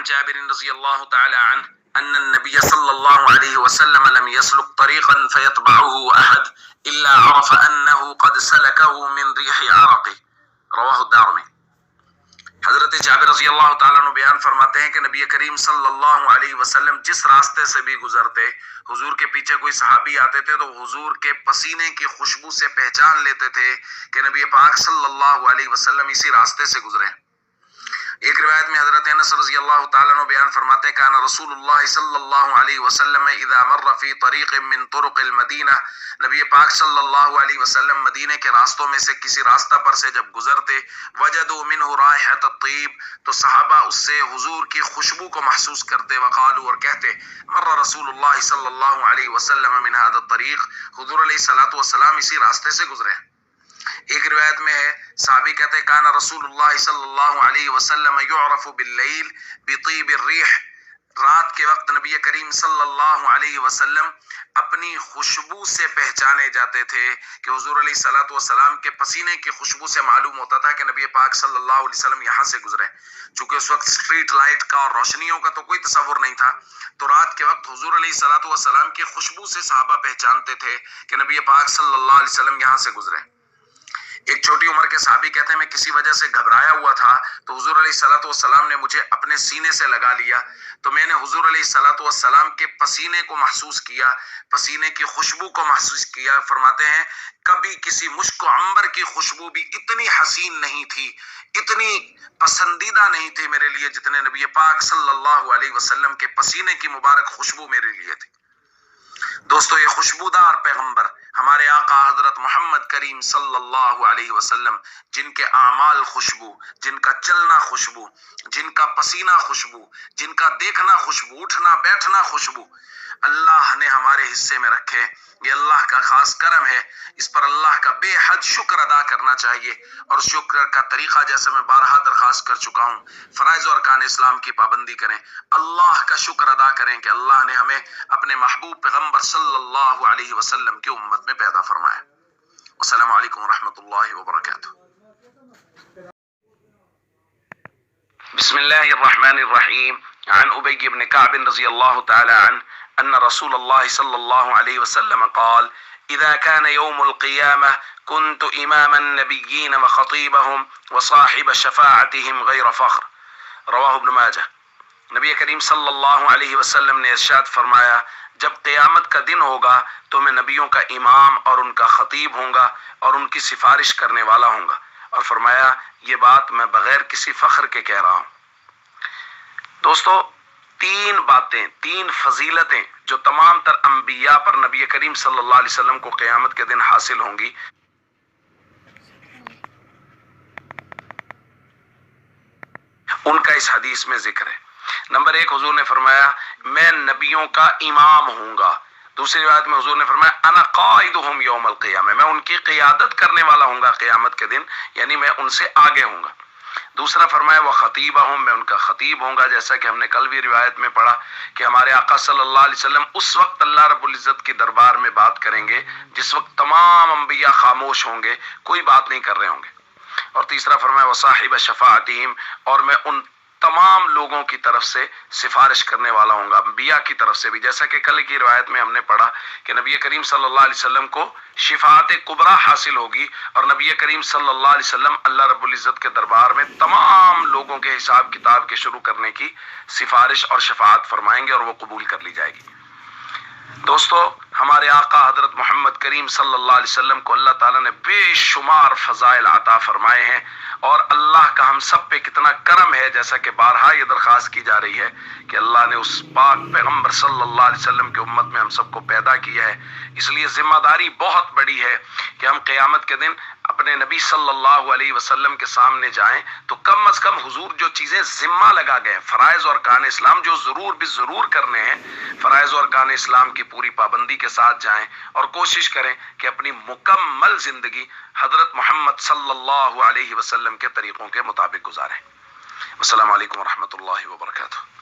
جابر رضی اللہ تعالی عنہ ان النبي صلی اللہ علیہ وسلم لم يسلك طريقا فيتبعه احد الا عرف انه قد سلكه من ريح عرقه رواہ الدارمی۔ حضرت جابر رضی اللہ تعالیٰ عنہ بیان فرماتے ہیں کہ نبی کریم صلی اللہ علیہ وسلم جس راستے سے بھی گزرتے، حضور کے پیچھے کوئی صحابی آتے تھے تو حضور کے پسینے کی خوشبو سے پہچان لیتے تھے کہ نبی پاک صلی اللہ علیہ وسلم اسی راستے سے گزرے۔ ایک روایت میں حضرت انس رضی اللہ تعالیٰ عنہ بیان فرماتے ہیں کہ کان رسول اللہ صلی اللہ علیہ وسلم اذا مر فی طریق من طرق المدینہ، نبی پاک صلی اللہ علیہ وسلم مدینے کے راستوں میں سے کسی راستہ پر سے جب گزرتے، وجدوا منہ رائحۃ الطیب، تو صحابہ اس سے حضور کی خوشبو کو محسوس کرتے، وقالوا، اور کہتے، مر رسول اللہ صلی اللہ علیہ وسلم من هذا الطریق، حضور علیہ الصلوۃ والسلام اسی راستے سے گزرے۔ ایک روایت میں ہے صحابی کہتے کان رسول اللہ صلی اللہ علیہ وسلم یعرف باللیل بطیب الریح، رات کے وقت نبی کریم صلی اللہ علیہ وسلم اپنی خوشبو سے پہچانے جاتے تھے کہ حضور علیہ الصلوۃ والسلام کے پسینے کی خوشبو سے معلوم ہوتا تھا کہ نبی پاک صلی اللہ علیہ وسلم یہاں سے گزرے۔ چونکہ اس وقت اسٹریٹ لائٹ کا اور روشنیوں کا تو کوئی تصور نہیں تھا، تو رات کے وقت حضور علیہ الصلوۃ والسلام کی خوشبو سے صحابہ پہچانتے تھے کہ نبی پاک صلی اللہ علیہ وسلم یہاں سے گزرے۔ ایک چھوٹی عمر کے صحابی کہتے ہیں میں کسی وجہ سے گھبرایا ہوا تھا تو حضور علیہ الصلوۃ والسلام نے مجھے اپنے سینے سے لگا لیا، تو میں نے حضور علیہ الصلوۃ والسلام کے پسینے کو محسوس کیا، پسینے کی خوشبو کو محسوس کیا۔ فرماتے ہیں کبھی کسی مشک و عنبر کی خوشبو بھی اتنی حسین نہیں تھی، اتنی پسندیدہ نہیں تھی میرے لیے جتنے نبی پاک صلی اللہ علیہ وسلم کے پسینے کی مبارک خوشبو میرے لیے تھی۔ دوستو، یہ خوشبودار پیغمبر ہمارے آقا حضرت محمد کریم صلی اللہ علیہ وسلم، جن کے اعمال خوشبو، جن کا چلنا خوشبو، جن کا پسینہ خوشبو، جن کا دیکھنا خوشبو، اٹھنا بیٹھنا خوشبو، اللہ نے ہمارے حصے میں رکھے، یہ اللہ کا خاص کرم ہے۔ اس پر اللہ کا بے حد شکر ادا کرنا چاہیے، اور شکر کا طریقہ جیسے میں بارہا درخواست کر چکا ہوں، فرائض و ارکان اسلام کی پابندی کریں، اللہ کا شکر ادا کریں کہ اللہ نے ہمیں اپنے محبوب پیغمبر صلی اللہ علیہ وسلم کی امت میں پیدا فرمایا۔ السلام علیکم ورحمۃ اللہ وبرکاتہ۔ بسم اللہ الرحمن الرحیم۔ عن ابی بن کعب رضی اللہ تعالی عنہ ان رسول اللہ صلی اللہ علیہ وسلم قال اذا كان يوم القيامة كنت امام النبيين وخطيبهم وصاحب شفاعتهم غير فخر رواہ ابن ماجہ۔ نبی کریم صلی اللہ علیہ وسلم نے ارشاد فرمایا جب قیامت کا دن ہوگا تو میں نبیوں کا امام اور ان کا خطیب ہوں گا اور ان کی سفارش کرنے والا ہوں گا، اور فرمایا یہ بات میں بغیر کسی فخر کے کہہ رہا ہوں۔ دوستو، تین باتیں، تین فضیلتیں جو تمام تر انبیاء پر نبی کریم صلی اللہ علیہ وسلم کو قیامت کے دن حاصل ہوں گی، ان کا اس حدیث میں ذکر ہے۔ نمبر ایک، حضور نے فرمایا میں نبیوں کا امام ہوں گا۔ دوسری روایت میں حضور نے فرمایا انا قائدہم یوم القیامہ، میں ان کی قیادت کرنے والا ہوں گا قیامت کے دن، یعنی میں ان سے آگے ہوں گا۔ دوسرا فرمایا وہ خطیبہم، میں ان کا خطیب ہوں گا، جیسا کہ ہم نے کل بھی روایت میں پڑھا کہ ہمارے آقا صلی اللہ علیہ وسلم اس وقت اللہ رب العزت کے دربار میں بات کریں گے جس وقت تمام انبیاء خاموش ہوں گے، کوئی بات نہیں کر رہے ہوں گے۔ اور تیسرا فرمایا وصاحب شفاعتہم، اور میں ان تمام لوگوں کی طرف سے سفارش کرنے والا ہوں گا، انبیاء کی طرف سے بھی، جیسا کہ کل کی روایت میں ہم نے پڑھا کہ نبی کریم صلی اللہ علیہ وسلم کو شفاعت کبریٰ حاصل ہوگی، اور نبی کریم صلی اللہ علیہ وسلم اللہ رب العزت کے دربار میں تمام لوگوں کے حساب کتاب کے شروع کرنے کی سفارش اور شفاعت فرمائیں گے، اور وہ قبول کر لی جائے گی۔ دوستو، ہمارے آقا حضرت محمد کریم صلی اللہ علیہ وسلم کو اللہ تعالیٰ نے بے شمار فضائل عطا فرمائے ہیں، اور اللہ کا ہم سب پہ کتنا کرم ہے، جیسا کہ بارہا یہ درخواست کی جا رہی ہے کہ اللہ نے اس پاک پیغمبر صلی اللہ علیہ وسلم کی امت میں ہم سب کو پیدا کیا ہے۔ اس لیے ذمہ داری بہت بڑی ہے کہ ہم قیامت کے دن اپنے نبی صلی اللہ علیہ وسلم کے سامنے جائیں تو کم از کم حضور جو چیزیں ذمہ لگا گئے، فرائض اور ارکان اسلام جو ضرور بھی ضرور کرنے ہیں، فرائض اور ارکان اسلام کی پوری پابندی کے ساتھ جائیں، اور کوشش کریں کہ اپنی مکمل زندگی حضرت محمد صلی اللہ علیہ وسلم کے طریقوں کے مطابق گزاریں۔ السلام علیکم ورحمۃ اللہ وبرکاتہ۔